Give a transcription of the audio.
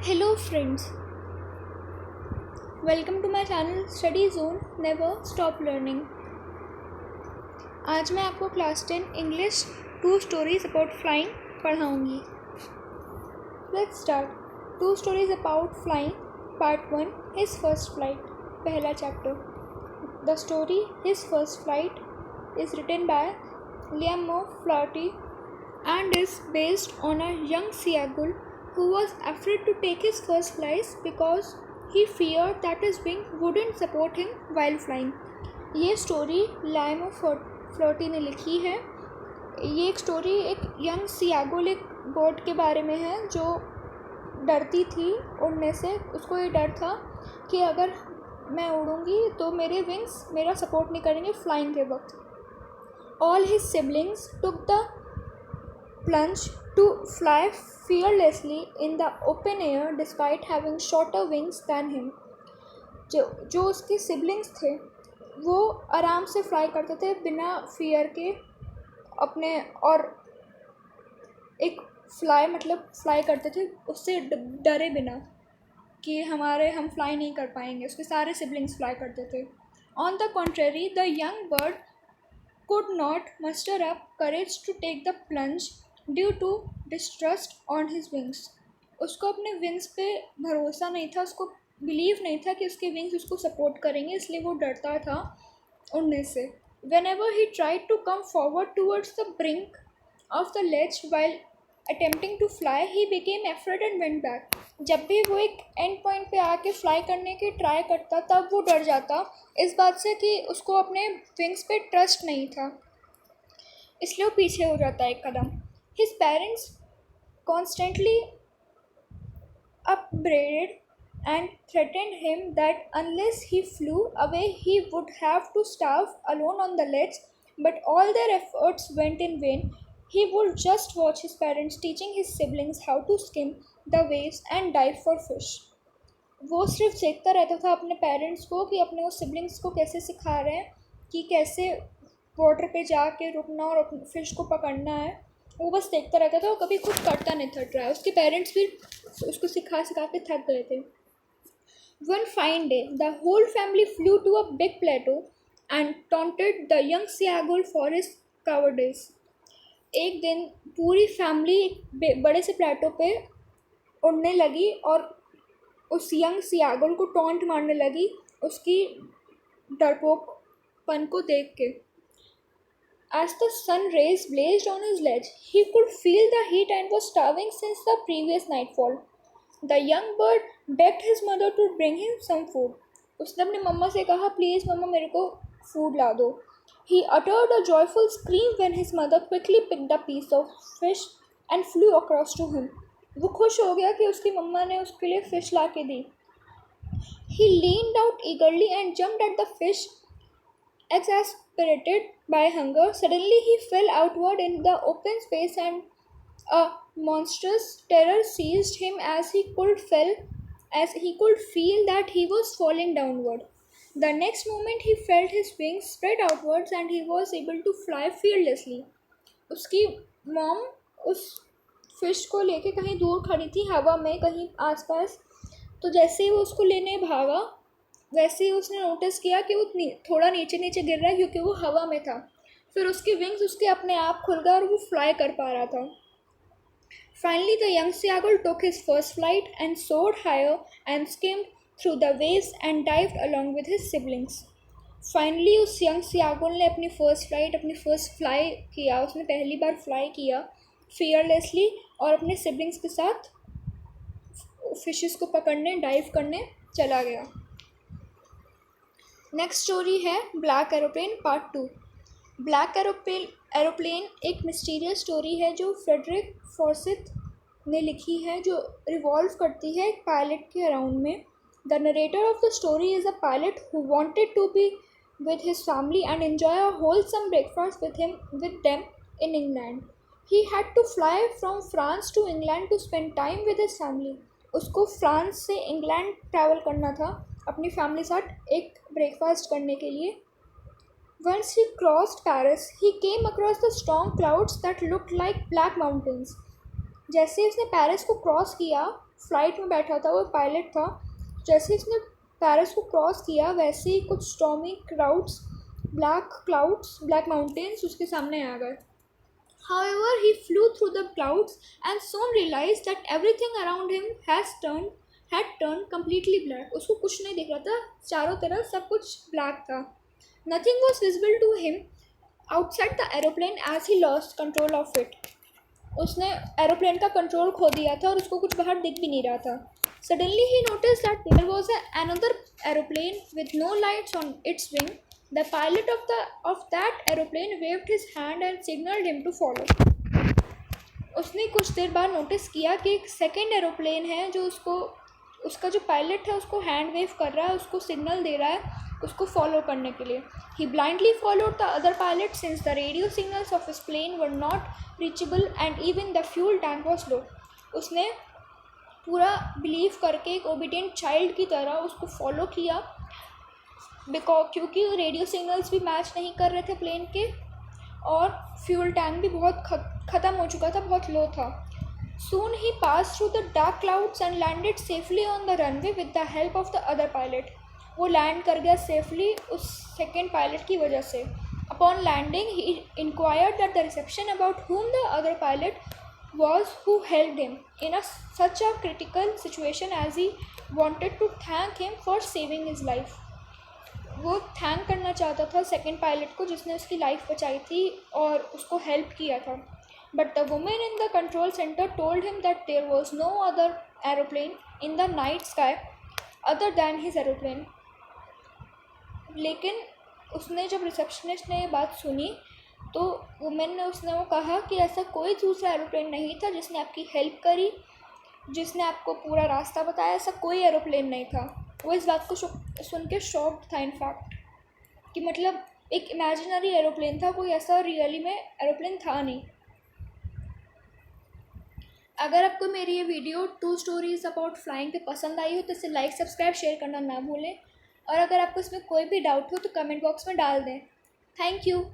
Hello friends, welcome to my channel Study Zone Never Stop Learning। आज मैं आपको class 10 English 2 stories about flying पढ़ाऊँगी। Let's start. 2 stories about flying part 1 his first flight. पहला चैप्टर। The story his first flight is written by Liam Flaherty and is based on a young seagull who was afraid to take his first flights because he feared that his wing wouldn't support him while flying। ये story Liam फ्लॉटी ने लिखी है। ये एक story एक young सियागुल एक bird के बारे में है जो डरती थी उड़ने से। उसको ये डर था कि अगर मैं उड़ूँगी तो मेरे विंग्स मेरा सपोर्ट नहीं करेंगे फ्लाइंग के वक्त। All his siblings took the plunge to fly fearlessly in the open air despite having shorter wings than him। जो उसके सिबलिंग्स थे वो आराम से फ्लाई करते थे बिना फियर के अपने, और एक फ्लाई करते थे उससे डरे बिना कि हम फ्लाई नहीं कर पाएंगे। उसके सारे सिबलिंग्स फ्लाई करते थे। On the contrary the young bird could not muster up courage to take the plunge due to distrust on his wings। उसको अपने विंग्स पे भरोसा नहीं था, उसको बिलीव नहीं था कि उसके विंग्स उसको सपोर्ट करेंगे, इसलिए वो डरता था उड़ने से। Whenever he tried to come forward towards the brink of the ledge while attempting to fly, he became afraid and went back। जब भी वो एक एंड पॉइंट पे आके फ्लाई करने की ट्राई करता तब वो डर जाता इस बात से कि उसको अपने विंग्स पे ट्रस्ट नहीं था, इसलिए वो पीछे हो जाता एक कदम। His parents constantly upbraided and threatened him that unless he flew away he would have to starve alone on the ledge, but all their efforts went in vain। He would just watch his parents teaching his siblings how to skim the waves and dive for fish। वो सिर्फ देखता रहता था अपने parents को कि अपने उस सिबलिंग्स को कैसे सिखा रहे हैं कि कैसे वाटर पे जाके रुकना और फिश को पकड़ना है। वो बस देखता रहता था, वो कभी खुद करता नहीं था ट्राई। उसके पेरेंट्स भी उसको सिखा के थक गए थे। One fine day, the whole family flew to a big plateau and taunted the young seagull for his cowardice। एक दिन पूरी फैमिली बड़े से प्लेटो पे उड़ने लगी और उस यंग सियागुल को टॉन्ट मारने लगी उसकी डरपोकपन को देख के। As the sun rays blazed on his ledge, he could feel the heat and was starving since the previous nightfall। The young bird begged his mother to bring him some food। उसने अपनी मम्मा से कहा, please मम्मा मेरे को food ला दो। He uttered a joyful scream when his mother quickly picked a piece of fish and flew across to him। वो खुश हो गया कि उसकी मम्मा ने उसके लिए फ़िश ला के दी। He leaned out eagerly and jumped at the fish। Exasperated by hunger, suddenly he fell outward in the open space and a monstrous terror seized him as he could feel that he was falling downward। The next moment he felt his wings spread outwards and he was able to fly fearlessly। उसकी mom उस fish को लेके कहीं दूर खड़ी थी हवा में कहीं आसपास, तो जैसे ही वो उसको लेने भागा वैसे ही उसने नोटिस किया कि वो थोड़ा नीचे गिर रहा है क्योंकि वो हवा में था। फिर उसके विंग्स उसके अपने आप खुल गए और वो फ्लाई कर पा रहा था। Finally the young seagull took his first flight and soared higher and skimmed through the waves and dived along with his siblings। Finally उस यंग सियागुल ने अपनी फर्स्ट फ्लाई किया। उसने पहली बार फ्लाई किया फियरलेसली और अपने सिबलिंग्स के साथ फिशेस को पकड़ने डाइव करने चला गया। नेक्स्ट स्टोरी है black aeroplane part 2। Black aeroplane एक मिस्टीरियस स्टोरी है जो फ्रेडरिक फॉर्सिथ ने लिखी है, जो रिवॉल्व करती है एक पायलट के अराउंड में। The narrator of the story is a pilot who wanted to be with his family and enjoy a wholesome breakfast with them in England। He had to fly from France to England to spend time with his family। उसको France से England travel करना था अपनी family साथ एक breakfast करने के लिए। Once he crossed Paris, he came across the storm clouds that looked like black mountains। जैसे उसने पेरिस को क्रॉस किया फ्लाइट में बैठा था, वो पायलट था। जैसे इसने पेरिस को क्रॉस किया वैसे ही कुछ स्टॉर्मी क्लाउड्स, ब्लैक माउंटेन्स उसके सामने आ गए। However, he flew through the clouds and soon realized that everything around him had turned completely black. उसको कुछ नहीं दिख रहा था, चारों तरफ सब कुछ ब्लैक था। Nothing was visible to him outside the aeroplane as he lost control of it. उसने एरोप्लेन का कंट्रोल खो दिया था और उसको कुछ बाहर दिख भी नहीं रहा था। Suddenly he noticed that there was another aeroplane with no lights on its wing. The pilot of that aeroplane waved his hand and signaled him to follow. उसने कुछ देर बाद नोटिस किया कि एक सेकेंड एरोप्लेन है जो उसका जो पायलट है उसको हैंड वेव कर रहा है, उसको सिग्नल दे रहा है उसको फॉलो करने के लिए। He blindly followed the other pilot since the radio signals of his plane were not reachable and even the fuel tank was low. उसने पूरा बिलीव करके एक ओबीडियंट चाइल्ड की तरह उसको फॉलो किया क्योंकि रेडियो सिग्नल्स भी मैच नहीं कर रहे थे प्लेन के और फ्यूल टैंक भी बहुत ख़त्म हो चुका था, बहुत लो था। Soon he passed through the dark clouds and landed safely on the runway with the help of the other pilot. वो लैंड कर गया सेफली उस सेकेंड पायलट की वजह से। Upon landing, he inquired at the reception about whom the other pilot was who helped him in such a critical situation, as he wanted to thank him for saving his life. वो thank करना चाहता था second pilot को जिसने उसकी life बचाई थी और उसको हेल्प किया था। But the women in the control centre told him that there was no other aeroplane in the night sky other than his aeroplane. लेकिन उसने जब रिसेप्शनिस्ट ने ये बात सुनी तो वुमेन ने उसने कहा कि ऐसा कोई दूसरा एरोप्लेन नहीं था जिसने आपकी हेल्प करी, जिसने आपको पूरा रास्ता बताया, ऐसा कोई एरोप्लेन नहीं था। वो इस बात को सुन के शॉक्ड था इनफैक्ट कि मतलब एक इमेजिनरी एरोप्लेन था, कोई ऐसा रियली में एरोप्लेन था नहीं। अगर आपको मेरी ये वीडियो 2 स्टोरीज अबाउट फ्लाइंग पे पसंद आई हो तो इसे लाइक सब्सक्राइब शेयर करना ना भूलें और अगर आपको इसमें कोई भी डाउट हो तो कमेंट बॉक्स में डाल दें। Thank you.